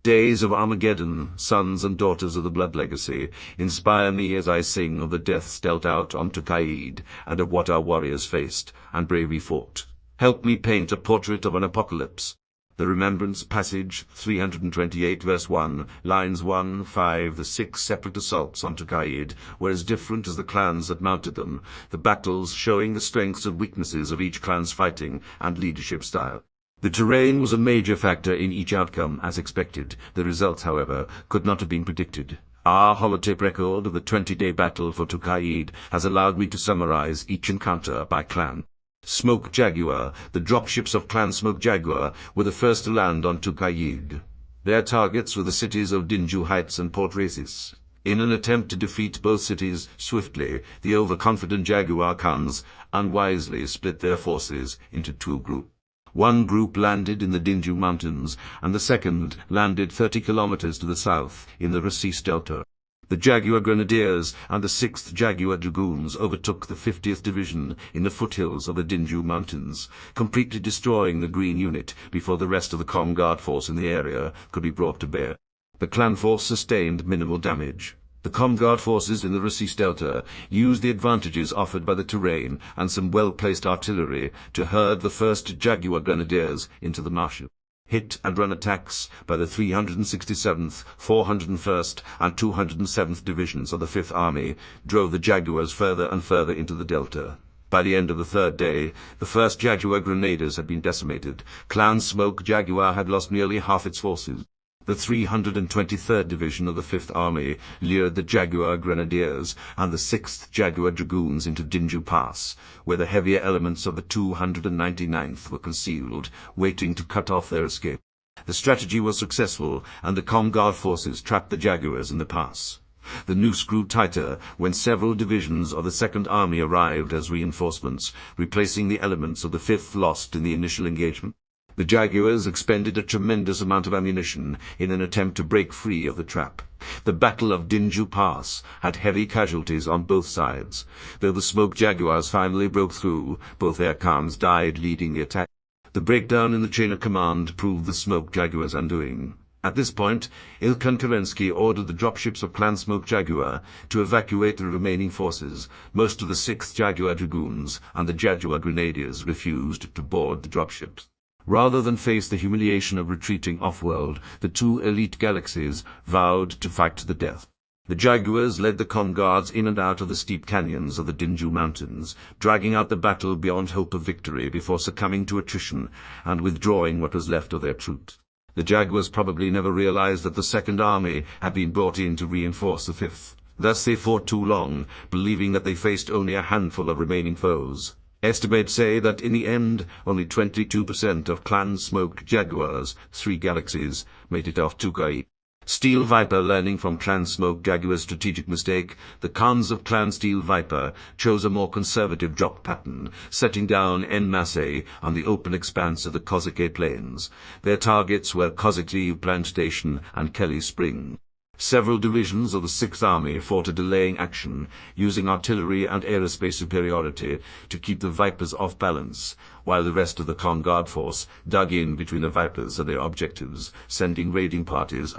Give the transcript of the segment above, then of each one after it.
Days of Armageddon, sons and daughters of the blood legacy, inspire me as I sing of the deaths dealt out on Tukayyid, and of what our warriors faced, and bravely fought. Help me paint a portrait of an apocalypse. The Remembrance passage, 328 verse 1, lines 1, 5, the 6 separate assaults on Tukayyid were as different as the clans that mounted them, the battles showing the strengths and weaknesses of each clan's fighting and leadership style. The terrain was a major factor in each outcome, as expected. The results, however, could not have been predicted. Our holotape record of the 20-day battle for Tukayyid has allowed me to summarize each encounter by clan. Smoke Jaguar, the dropships of Clan Smoke Jaguar, were the first to land on Tukayyid. Their targets were the cities of Dinju Heights and Port Raisis. In an attempt to defeat both cities swiftly, the overconfident Jaguar Khans unwisely split their forces into two groups. One group landed in the Dinju Mountains, and the second landed 30 kilometers to the south in the Raisis Delta. The Jaguar Grenadiers and the 6th Jaguar Dragoons overtook the 50th Division in the foothills of the Dinju Mountains, completely destroying the Green Unit before the rest of the Com Guard force in the area could be brought to bear. The clan force sustained minimal damage. The Com Guard forces in the Raisis Delta used the advantages offered by the terrain and some well-placed artillery to herd the 1st Jaguar Grenadiers into the marshes. Hit-and-run attacks by the 367th, 401st, and 207th Divisions of the 5th Army drove the Jaguars further and further into the Delta. By the end of the third day, the 1st Jaguar Grenadiers had been decimated. Clan Smoke Jaguar had lost nearly half its forces. The 323rd Division of the 5th Army lured the Jaguar Grenadiers and the 6th Jaguar Dragoons into Dinju Pass, where the heavier elements of the 299th were concealed, waiting to cut off their escape. The strategy was successful, and the Com Guard forces trapped the Jaguars in the pass. The noose grew tighter when several divisions of the 2nd Army arrived as reinforcements, replacing the elements of the 5th lost in the initial engagement. The Jaguars expended a tremendous amount of ammunition in an attempt to break free of the trap. The Battle of Dinju Pass had heavy casualties on both sides. Though the Smoke Jaguars finally broke through, both their Khans died leading the attack. The breakdown in the chain of command proved the Smoke Jaguars' undoing. At this point, Ilkan Kerensky ordered the dropships of Clan Smoke Jaguar to evacuate the remaining forces. Most of the 6th Jaguar Dragoons and the Jaguar Grenadiers refused to board the dropships. Rather than face the humiliation of retreating off-world, the two elite galaxies vowed to fight to the death. The Jaguars led the Com Guards in and out of the steep canyons of the Dinju Mountains, dragging out the battle beyond hope of victory before succumbing to attrition and withdrawing what was left of their troops. The Jaguars probably never realized that the 2nd Army had been brought in to reinforce the 5th. Thus they fought too long, believing that they faced only a handful of remaining foes. Estimates say that in the end, only 22% of Clan Smoke Jaguars, 3 galaxies, made it off Tukayyid. Steel Viper learning from Clan Smoke Jaguar's strategic mistake, the Khans of Clan Steel Viper chose a more conservative drop pattern, setting down en masse on the open expanse of the Kozike Plains. Their targets were Kozike Plant Station and Kelly Spring. Several divisions of the 6th Army fought a delaying action, using artillery and aerospace superiority to keep the Vipers off balance, while the rest of the Com Guard force dug in between the Vipers and their objectives, sending raiding parties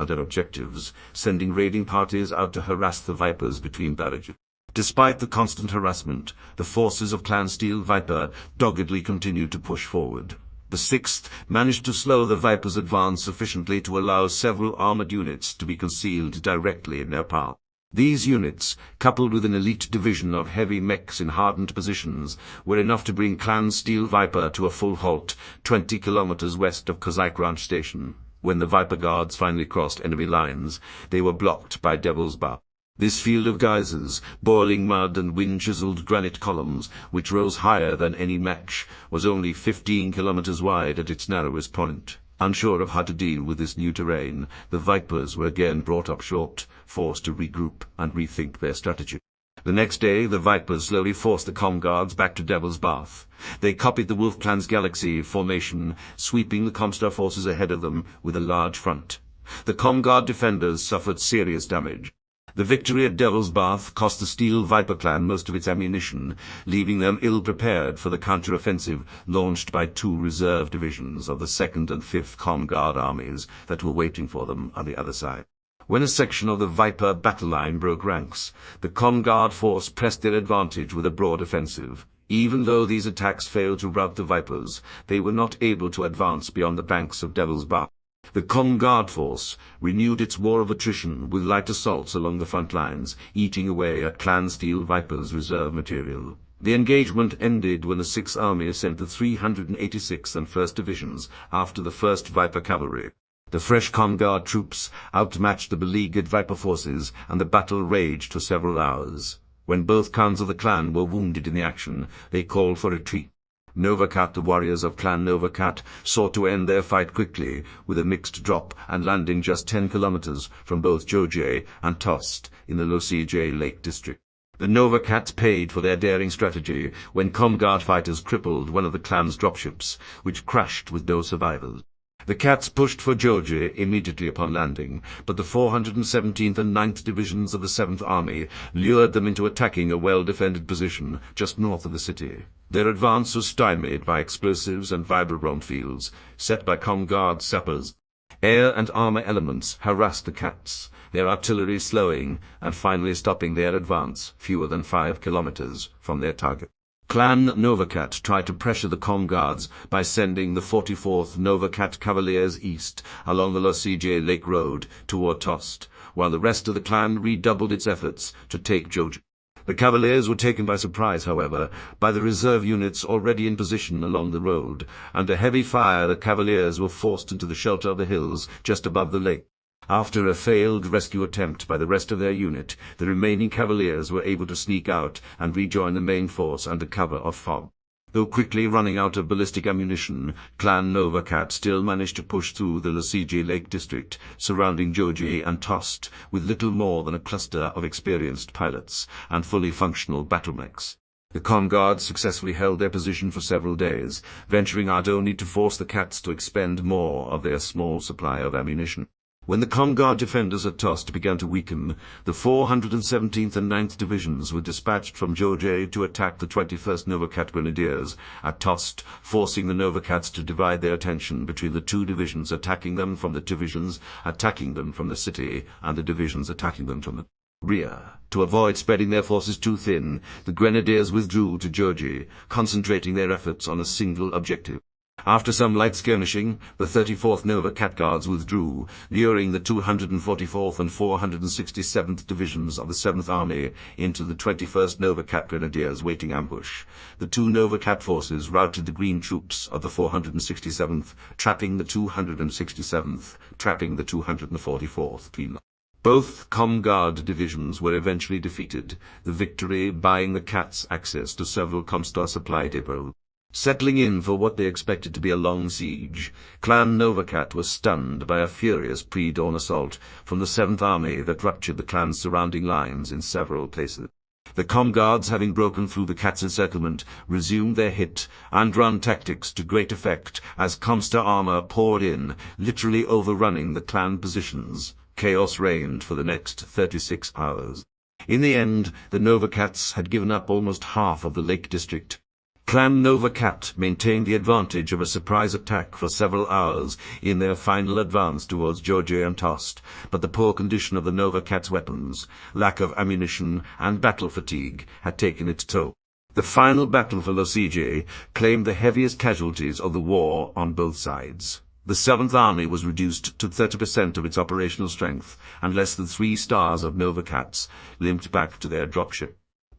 out to harass the Vipers between barrages. Despite the constant harassment, the forces of Clan Steel Viper doggedly continued to push forward. The 6th managed to slow the Vipers' advance sufficiently to allow several armored units to be concealed directly in their path. These units, coupled with an elite division of heavy mechs in hardened positions, were enough to bring Clan Steel Viper to a full halt 20 kilometers west of Kozike Ranch Station. When the Viper Guards finally crossed enemy lines, they were blocked by Devil's Bar. This field of geysers, boiling mud and wind-chiseled granite columns, which rose higher than any Mech, was only 15 kilometers wide at its narrowest point. Unsure of how to deal with this new terrain, the Vipers were again brought up short, forced to regroup and rethink their strategy. The next day, the Vipers slowly forced the Com Guards back to Devil's Bath. They copied the Wolf Clan's Galaxy formation, sweeping the Comstar forces ahead of them with a large front. The Com Guard defenders suffered serious damage. The victory at Devil's Bath cost the Steel Viper clan most of its ammunition, leaving them ill-prepared for the counter-offensive launched by 2 reserve divisions of the 2nd and 5th Guard armies that were waiting for them on the other side. When a section of the Viper battle line broke ranks, the Guard force pressed their advantage with a broad offensive. Even though these attacks failed to rout the Vipers, they were not able to advance beyond the banks of Devil's Bath. The Guard force renewed its war of attrition with light assaults along the front lines, eating away at Clan Steel Viper's reserve material. The engagement ended when the 6th Army sent the 386th and 1st Divisions after the 1st Viper Cavalry. The fresh Guard troops outmatched the beleaguered Viper forces, and the battle raged for several hours. When both clans of the clan were wounded in the action, they called for retreat. Novacat, the warriors of Clan Novacat, sought to end their fight quickly, with a mixed drop and landing just 10 kilometers from both Jojie and Tost in the Losije Lake district. The Novacats paid for their daring strategy when Guard fighters crippled one of the clan's dropships, which crashed with no survivors. The Cats pushed for Jojie immediately upon landing, but the 417th and 9th Divisions of the 7th Army lured them into attacking a well-defended position just north of the city. Their advance was stymied by explosives and vibro-bomb fields set by Guard sappers. Air and armor elements harassed the Cats, their artillery slowing and finally stopping their advance fewer than 5 kilometers from their target. Clan Novacat tried to pressure the Guards by sending the 44th Novacat Cavaliers east along the Losije Lake Road toward Tost, while the rest of the clan redoubled its efforts to take Jojie. The Cavaliers were taken by surprise, however, by the reserve units already in position along the road. Under heavy fire, the Cavaliers were forced into the shelter of the hills just above the lake. After a failed rescue attempt by the rest of their unit, the remaining Cavaliers were able to sneak out and rejoin the main force under cover of fog. Though quickly running out of ballistic ammunition, Clan Novacat still managed to push through the Losije Lake district, surrounding Jojie and Tost with little more than a cluster of experienced pilots and fully functional battle mechs. The Guards successfully held their position for several days, venturing out only to force the Cats to expend more of their small supply of ammunition. When the Guard defenders at Tost began to weaken, the 417th and 9th Divisions were dispatched from Jojie to attack the 21st Novacat Grenadiers at Tost, forcing the Novacats to divide their attention between the 2 divisions attacking them from the divisions attacking them from the city and the divisions attacking them from the rear. To avoid spreading their forces too thin, the Grenadiers withdrew to Jojie, concentrating their efforts on a single objective. After some light skirmishing, the 34th Novacat Guards withdrew, luring the 244th and 467th Divisions of the 7th Army into the 21st Novacat Grenadiers' waiting ambush. The 2 Novacat forces routed the green troops of the 467th, trapping the 267th, trapping the 244th. Both Guard divisions were eventually defeated, the victory buying the Cats access to several Comstar supply depots. Settling in for what they expected to be a long siege, Clan Novacat was stunned by a furious pre-dawn assault from the 7th Army that ruptured the clan's surrounding lines in several places. The Guards, having broken through the Cats' encirclement, resumed their hit-and-run tactics to great effect as Comstar armor poured in, literally overrunning the clan positions. Chaos reigned for the next 36 hours. In the end, the Novacats had given up almost half of the Lake District. Clan Novacat maintained the advantage of a surprise attack for several hours in their final advance towards Jojie and Tost, but the poor condition of the Novacats' weapons, lack of ammunition, and battle fatigue had taken its toll. The final battle for Losije claimed the heaviest casualties of the war on both sides. The 7th Army was reduced to 30% of its operational strength, and less than 3 stars of Novacats limped back to their dropship.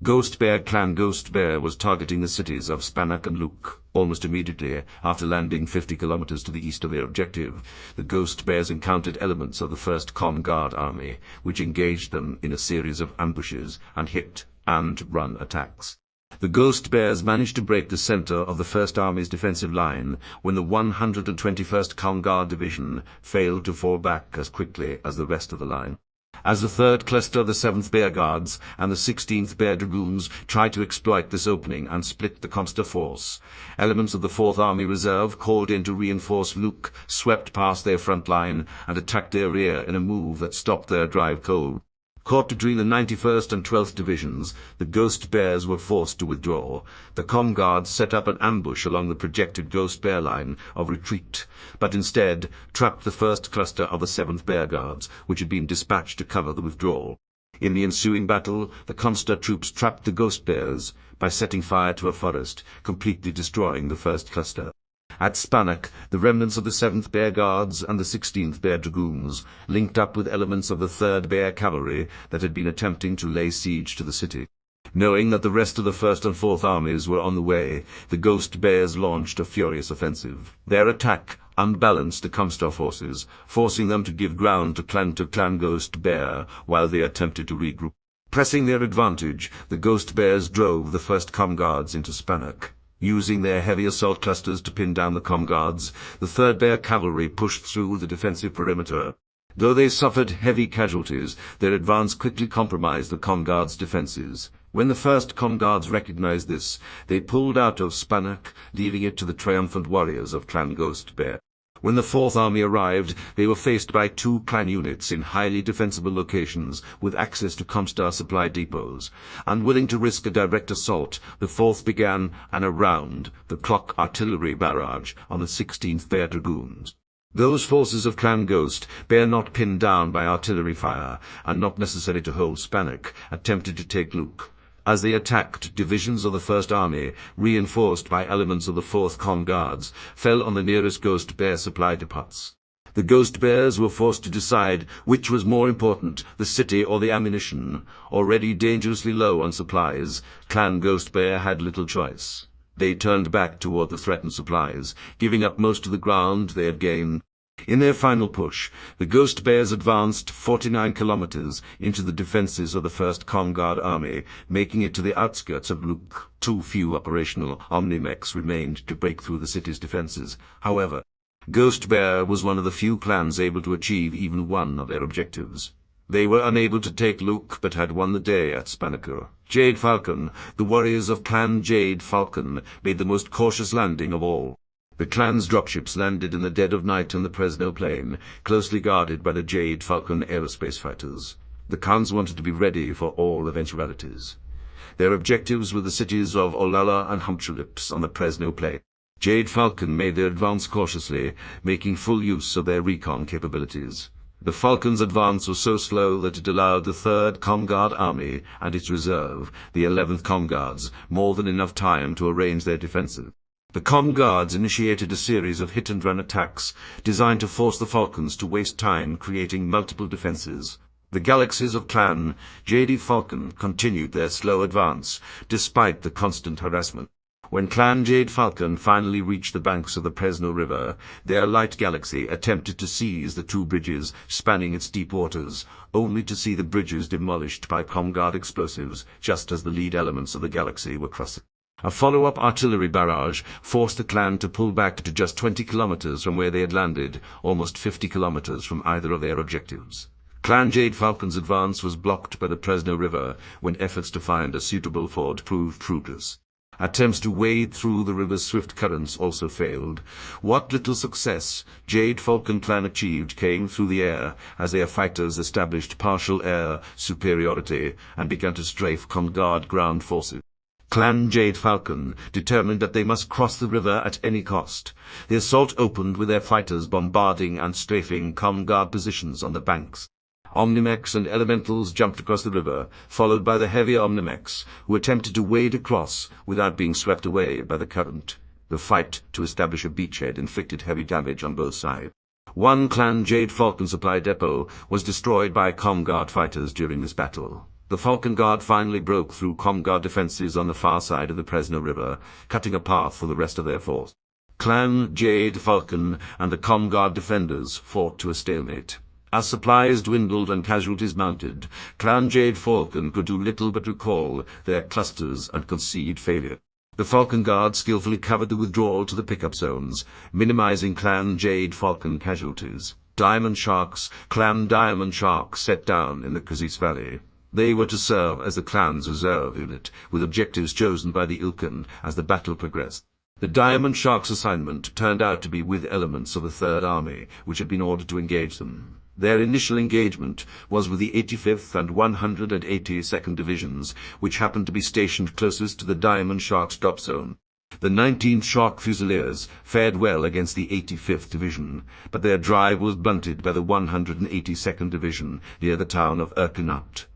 Clan Ghost Bear was targeting the cities of Spanak and Luke. Almost immediately after landing 50 kilometers to the east of their objective, the Ghost Bears encountered elements of the 1st Guard Army, which engaged them in a series of ambushes and hit-and-run attacks. The Ghost Bears managed to break the center of the 1st Army's defensive line when the 121st Guard Division failed to fall back as quickly as the rest of the line. As the 3rd cluster of the 7th Bear Guards and the 16th Bear Dragoons tried to exploit this opening and split the Comstar force, elements of the 4th Army Reserve, called in to reinforce Luke, swept past their front line and attacked their rear in a move that stopped their drive cold. Caught between the 91st and 12th Divisions, the Ghost Bears were forced to withdraw. The Com Guards set up an ambush along the projected Ghost Bear line of retreat, but instead trapped the first cluster of the 7th Bear Guards, which had been dispatched to cover the withdrawal. In the ensuing battle, the Comster troops trapped the Ghost Bears by setting fire to a forest, completely destroying the first cluster. At Spannock, the remnants of the 7th Bear Guards and the 16th Bear Dragoons linked up with elements of the 3rd Bear Cavalry that had been attempting to lay siege to the city. Knowing that the rest of the 1st and 4th armies were on the way, the Ghost Bears launched a furious offensive. Their attack unbalanced the Comstar forces, forcing them to give ground to Clan Ghost Bear while they attempted to regroup. Pressing their advantage, the Ghost Bears drove the 1st Com Guards into Spannock. Using their heavy assault clusters to pin down the Com Guards, the 3rd Bear Cavalry pushed through the defensive perimeter. Though they suffered heavy casualties, their advance quickly compromised the Com Guards' defenses. When the 1st Com Guards recognized this, they pulled out of Spannock, leaving it to the triumphant warriors of Clan Ghost Bear. When the 4th Army arrived, they were faced by 2 clan units in highly defensible locations with access to Comstar supply depots. Unwilling to risk a direct assault, the 4th began an around-the-clock artillery barrage on the 16th Bear Dragoons. Those forces of Clan Ghost Bear, not pinned down by artillery fire and not necessary to hold Spannock, attempted to take Luke. As they attacked, divisions of the 1st Army, reinforced by elements of the 4th Com Guards, fell on the nearest Ghost Bear supply depots. The Ghost Bears were forced to decide which was more important, the city or the ammunition. Already dangerously low on supplies, Clan Ghost Bear had little choice. They turned back toward the threatened supplies, giving up most of the ground they had gained. In their final push, the Ghost Bears advanced 49 kilometers into the defenses of the 1st Com Guard Army, making it to the outskirts of Luke. Too few operational Omni-Mechs remained to break through the city's defenses. However, Ghost Bear was one of the few clans able to achieve even one of their objectives. They were unable to take Luke, but had won the day at Spannock. Jade Falcon, the warriors of Clan Jade Falcon, made the most cautious landing of all. The clan's dropships landed in the dead of night on the Fresno Plain, closely guarded by the Jade Falcon aerospace fighters. The clans wanted to be ready for all eventualities. Their objectives were the cities of Olalla and Humptulips on the Fresno Plain. Jade Falcon made their advance cautiously, making full use of their recon capabilities. The Falcon's advance was so slow that it allowed the 3rd Com Guard Army and its reserve, the 11th Com Guards, more than enough time to arrange their defenses. The Com Guards initiated a series of hit-and-run attacks designed to force the Falcons to waste time creating multiple defenses. The galaxies of Clan Jade Falcon continued their slow advance, despite the constant harassment. When Clan Jade Falcon finally reached the banks of the Fresno River, their light galaxy attempted to seize the 2 bridges spanning its deep waters, only to see the bridges demolished by Com Guard explosives just as the lead elements of the galaxy were crossing. A follow-up artillery barrage forced the clan to pull back to just 20 kilometers from where they had landed, almost 50 kilometers from either of their objectives. Clan Jade Falcon's advance was blocked by the Fresno River when efforts to find a suitable ford proved fruitless. Attempts to wade through the river's swift currents also failed. What little success Jade Falcon clan achieved came through the air as their fighters established partial air superiority and began to strafe Com Guard ground forces. Clan Jade Falcon determined that they must cross the river at any cost. The assault opened with their fighters bombarding and strafing Com Guard positions on the banks. Omni-Mechs and Elementals jumped across the river, followed by the heavier Omni-Mechs, who attempted to wade across without being swept away by the current. The fight to establish a beachhead inflicted heavy damage on both sides. One Clan Jade Falcon supply depot was destroyed by Com Guard fighters during this battle. The Falcon Guard finally broke through Com Guard defenses on the far side of the Fresno River, cutting a path for the rest of their force. Clan Jade Falcon and the Com Guard defenders fought to a stalemate. As supplies dwindled and casualties mounted, Clan Jade Falcon could do little but recall their clusters and concede failure. The Falcon Guard skillfully covered the withdrawal to the pickup zones, minimizing Clan Jade Falcon casualties. Diamond Sharks, Clan Diamond Shark, set down in the Kazis Valley. They were to serve as the clan's reserve unit, with objectives chosen by the Ilkan as the battle progressed. The Diamond Shark's assignment turned out to be with elements of the 3rd Army, which had been ordered to engage them. Their initial engagement was with the 85th and 182nd Divisions, which happened to be stationed closest to the Diamond Shark's drop zone. The 19th Shark Fusiliers fared well against the 85th Division, but their drive was blunted by the 182nd Division near the town of Erkenat.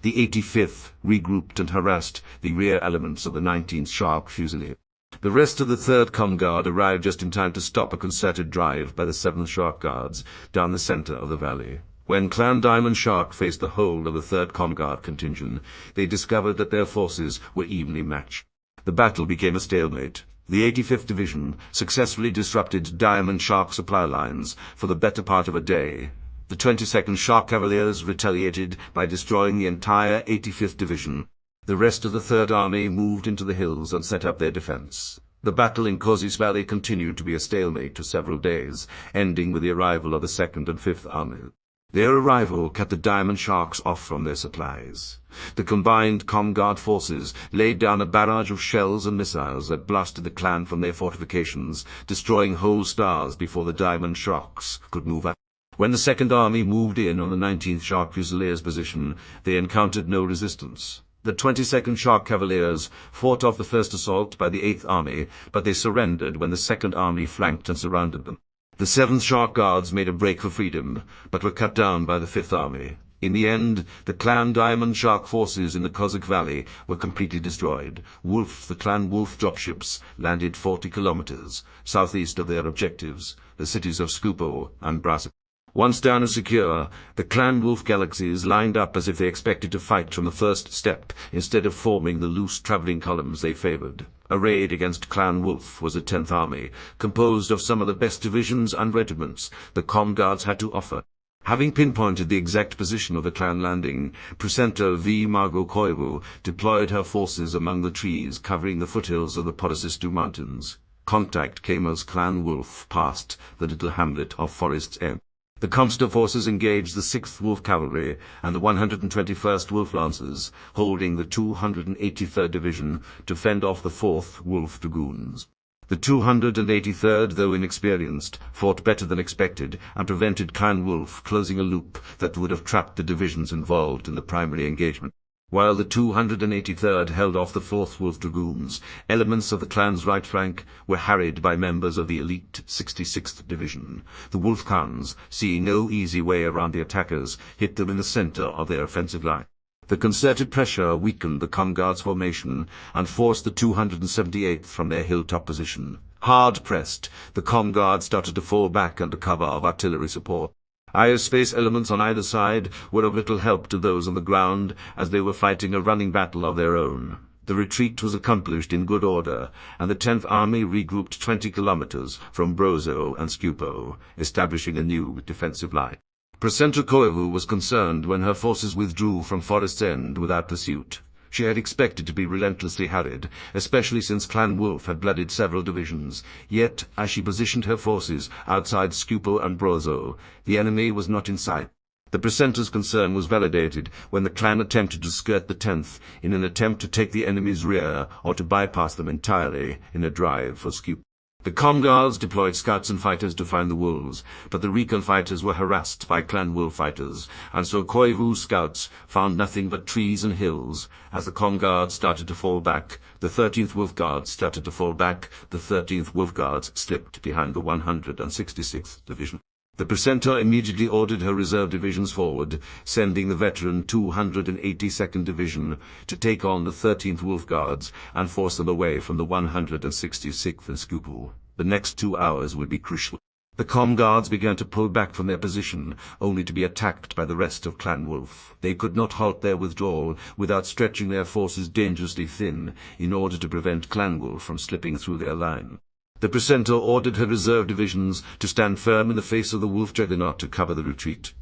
The 85th regrouped and harassed the rear elements of the 19th Shark Fusiliers. The rest of the 3rd Com Guard arrived just in time to stop a concerted drive by the 7th Shark Guards down the center of the valley. When Clan Diamond Shark faced the whole of the 3rd Com Guard contingent, they discovered that their forces were evenly matched. The battle became a stalemate. The 85th Division successfully disrupted Diamond Shark supply lines for the better part of a day. The 22nd Shark Cavaliers retaliated by destroying the entire 85th Division. The rest of the 3rd Army moved into the hills and set up their defense. The battle in Kozis Valley continued to be a stalemate for several days, ending with the arrival of the 2nd and 5th Army. Their arrival cut the Diamond Sharks off from their supplies. The combined Com Guard forces laid down a barrage of shells and missiles that blasted the clan from their fortifications, destroying whole stars before the Diamond Sharks could move up. When the 2nd Army moved in on the 19th Shark Fusiliers' position, they encountered no resistance. The 22nd Shark Cavaliers fought off the first assault by the 8th Army, but they surrendered when the 2nd Army flanked and surrounded them. The 7th Shark Guards made a break for freedom, but were cut down by the 5th Army. In the end, the Clan Diamond Shark forces in the Kozak Valley were completely destroyed. The Clan Wolf dropships landed 40 kilometers southeast of their objectives, the cities of Skupo and Brasov. Once down and secure, the Clan Wolf galaxies lined up as if they expected to fight from the first step, instead of forming the loose traveling columns they favored. Arrayed against Clan Wolf was the 10th Army, composed of some of the best divisions and regiments the Com Guards had to offer. Having pinpointed the exact position of the clan landing, Precentor V. Margot Koivu deployed her forces among the trees covering the foothills of the Podasistu Mountains. Contact came as Clan Wolf passed the little hamlet of Forest's End. The Comster forces engaged the 6th Wolf Cavalry and the 121st Wolf Lancers, holding the 283rd Division to fend off the 4th Wolf Dragoons. The 283rd, though inexperienced, fought better than expected and prevented Clan Wolf closing a loop that would have trapped the divisions involved in the primary engagement. While the 283rd held off the 4th Wolf Dragoons, elements of the clan's right flank were harried by members of the elite 66th Division. The Wolf Khans, seeing no easy way around the attackers, hit them in the center of their offensive line. The concerted pressure weakened the Com Guard's formation and forced the 278th from their hilltop position. Hard pressed, the Com Guard started to fall back under cover of artillery support. Aerospace elements on either side were of little help to those on the ground, as they were fighting a running battle of their own. The retreat was accomplished in good order, and the 10th Army regrouped 20 kilometers from Brozo and Skupo, establishing a new defensive line. Precentor Koivu was concerned when her forces withdrew from Forest's End without pursuit. She had expected to be relentlessly harried, especially since Clan Wolf had blooded several divisions. Yet, as she positioned her forces outside Skupo and Brozo, the enemy was not in sight. The Precentor's concern was validated when the clan attempted to skirt the 10th in an attempt to take the enemy's rear or to bypass them entirely in a drive for Skupo. The Com Guards deployed scouts and fighters to find the wolves, but the recon fighters were harassed by Clan Wolf fighters, and so Koivu's scouts found nothing but trees and hills. As the Com Guards started to fall back, the 13th Wolf Guards started to fall back. The 13th Wolf Guards slipped behind the 166th Division. The Precentor immediately ordered her reserve divisions forward, sending the veteran 282nd Division to take on the 13th Wolf Guards and force them away from the 166th and Skupo. The next 2 hours would be crucial. The Com Guards began to pull back from their position, only to be attacked by the rest of Clan Wolf. They could not halt their withdrawal without stretching their forces dangerously thin in order to prevent Clan Wolf from slipping through their line. The Precentor ordered her reserve divisions to stand firm in the face of the Wolf Juggernaut to cover the retreat.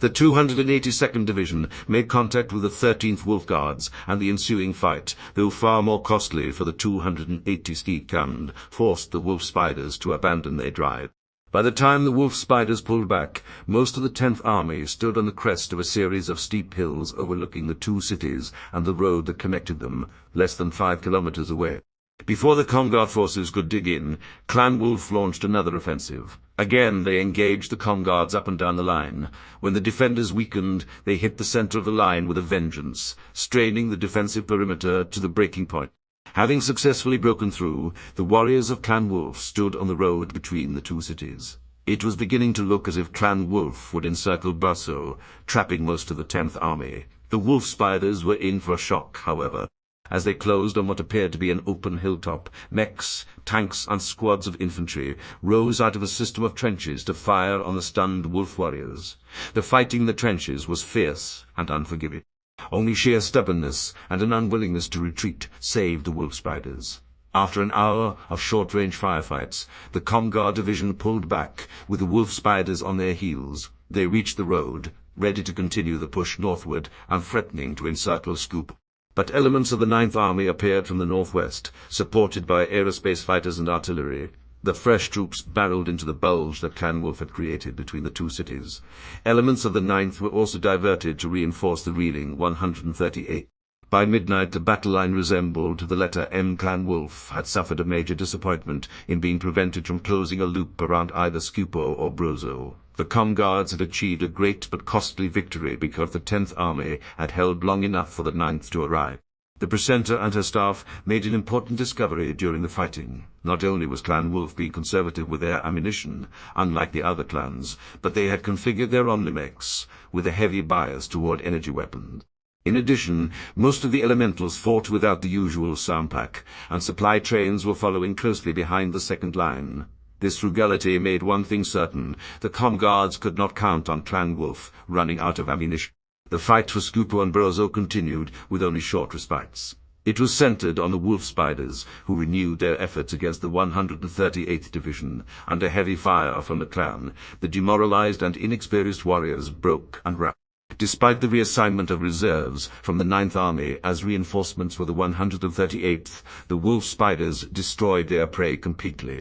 The 282nd Division made contact with the 13th Wolf Guards, and the ensuing fight, though far more costly for the 280 steed gunned, forced the Wolf Spiders to abandon their drive. By the time the Wolf Spiders pulled back, most of the 10th Army stood on the crest of a series of steep hills overlooking the two cities and the road that connected them, less than 5 kilometers away. Before the Comguard forces could dig in, Clan Wolf launched another offensive. Again they engaged the Comguards up and down the line. When the defenders weakened, they hit the center of the line with a vengeance, straining the defensive perimeter to the breaking point. Having successfully broken through, the warriors of Clan Wolf stood on the road between the two cities. It was beginning to look as if Clan Wolf would encircle Brosseau, trapping most of the 10th Army. The wolf spiders were in for a shock, however. As they closed on what appeared to be an open hilltop, mechs, tanks, and squads of infantry rose out of a system of trenches to fire on the stunned wolf warriors. The fighting in the trenches was fierce and unforgiving. Only sheer stubbornness and an unwillingness to retreat saved the wolf spiders. After an hour of short-range firefights, the Comguard division pulled back, with the wolf spiders on their heels. They reached the road, ready to continue the push northward and threatening to encircle Scoop. But elements of the 9th Army appeared from the northwest, supported by aerospace fighters and artillery. The fresh troops barreled into the bulge that Clan Wolf had created between the two cities. Elements of the 9th were also diverted to reinforce the reeling 138th. By midnight, the battle line resembled the letter M. Clan Wolf had suffered a major disappointment in being prevented from closing a loop around either Scupo or Brosseau. The Comguards had achieved a great but costly victory because the 10th Army had held long enough for the 9th to arrive. The Precentor and her staff made an important discovery during the fighting. Not only was Clan Wolf being conservative with their ammunition, unlike the other clans, but they had configured their omnimechs with a heavy bias toward energy weapons. In addition, most of the elementals fought without the usual soundpack, and supply trains were following closely behind the second line. This frugality made one thing certain: the Comguards could not count on Clan Wolf running out of ammunition. The fight for Scupo and Brosseau continued, with only short respites. It was centered on the wolf spiders, who renewed their efforts against the 138th Division. Under heavy fire from the clan, the demoralized and inexperienced warriors broke and ran. Despite the reassignment of reserves from the 9th Army as reinforcements for the 138th, the wolf spiders destroyed their prey completely.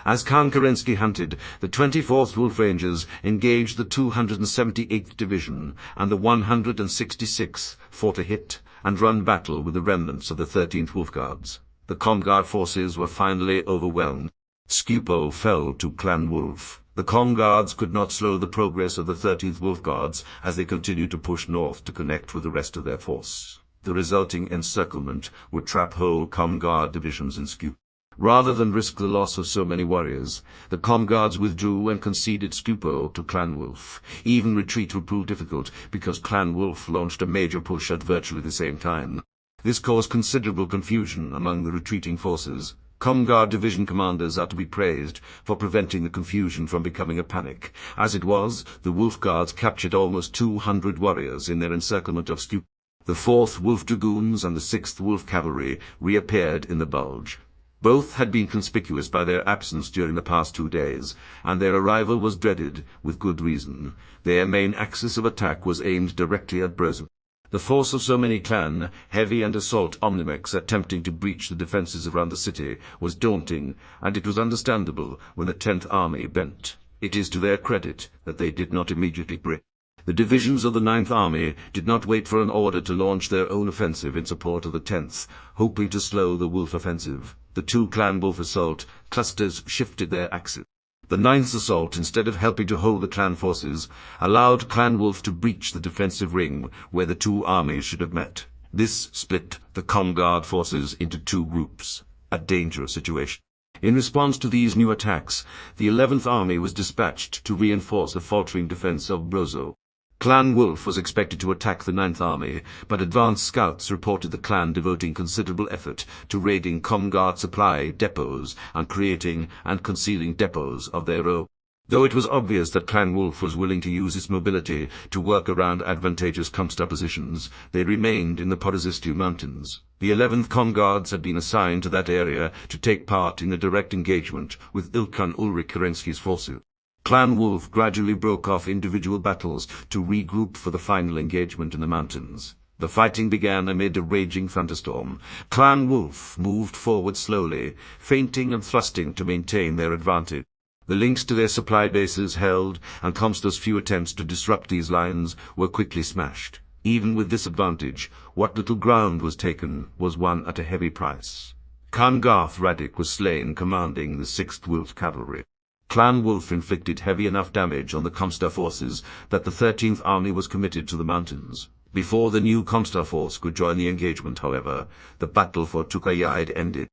As Khan Kerensky hunted, the 24th Wolf Rangers engaged the 278th Division, and the 166th fought a hit-and-run battle with the remnants of the 13th Wolf Guards. The Comguard forces were finally overwhelmed. Scupo fell to Clan Wolf. The Comguards could not slow the progress of the 13th Wolf Guards as they continued to push north to connect with the rest of their force. The resulting encirclement would trap whole Comguard divisions in Scupo. Rather than risk the loss of so many warriors, the Comguards withdrew and conceded Scupo to Clan Wolf. Even retreat would prove difficult, because Clan Wolf launched a major push at virtually the same time. This caused considerable confusion among the retreating forces. Comguard division commanders are to be praised for preventing the confusion from becoming a panic. As it was, the Wolf Guards captured almost 200 warriors in their encirclement of Scupo. The 4th Wolf Dragoons and the 6th Wolf Cavalry reappeared in the bulge. Both had been conspicuous by their absence during the past 2 days, and their arrival was dreaded, with good reason. Their main axis of attack was aimed directly at Brosseau. The force of so many clan, heavy and assault omnimechs attempting to breach the defenses around the city was daunting, and it was understandable when the 10th Army bent. It is to their credit that they did not immediately break. The divisions of the 9th Army did not wait for an order to launch their own offensive in support of the 10th, hoping to slow the Wolf offensive. The two Clan Wolf assault clusters shifted their axis. The 9th assault, instead of helping to hold the clan forces, allowed Clan Wolf to breach the defensive ring where the two armies should have met. This split the Comguard forces into 2 groups, a dangerous situation. In response to these new attacks, the 11th Army was dispatched to reinforce the faltering defense of Brosseau. Clan Wolf was expected to attack the 9th Army, but advance scouts reported the clan devoting considerable effort to raiding Comguard supply depots and creating and concealing depots of their own. Though it was obvious that Clan Wolf was willing to use its mobility to work around advantageous Comstar positions, they remained in the Porozistyu Mountains. The 11th Comguards had been assigned to that area to take part in a direct engagement with Ilkhan Ulrich Kerensky's forces. Clan Wolf gradually broke off individual battles to regroup for the final engagement in the mountains. The fighting began amid a raging thunderstorm. Clan Wolf moved forward slowly, feinting and thrusting to maintain their advantage. The links to their supply bases held, and Comstar's few attempts to disrupt these lines were quickly smashed. Even with this advantage, what little ground was taken was won at a heavy price. Khan Garth Radek was slain commanding the 6th Wolf Cavalry. Clan Wolf inflicted heavy enough damage on the Comstar forces that the 13th Army was committed to the mountains. Before the new Comstar force could join the engagement, however, the battle for Tukayyid ended.